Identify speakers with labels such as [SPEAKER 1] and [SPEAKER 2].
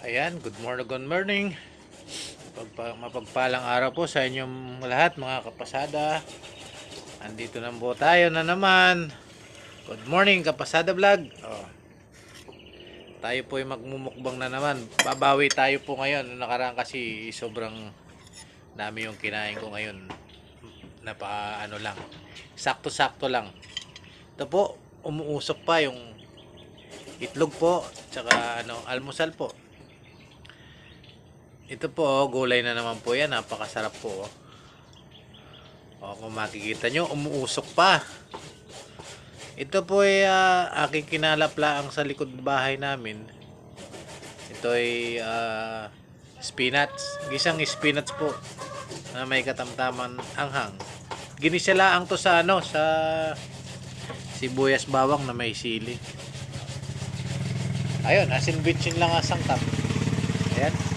[SPEAKER 1] Ayan, good morning. Mapagpalang araw po sa inyong lahat mga kapasada. Andito na po tayo na naman. Good morning kapasada vlog. Tayo po ay magmumukbang na naman. Babawi tayo po ngayon. Nakaraan kasi sobrang dami yung kinain ko ngayon. Ano lang. Sakto-sakto lang. Ito po, umuusok pa yung itlog po. Tsaka almusal po. Ito po, gulay na naman po yan. Napakasarap po. Kung makikita nyo, umuusok pa. Ito po ay aking kinalaplaang sa likod bahay namin. Ito ay spinach. Gisang spinach po na may katamtaman anghang. Ginisalaang to sa sa sibuyas bawang na may sili. Ayun, asin bitchin lang asang tap. Ayan.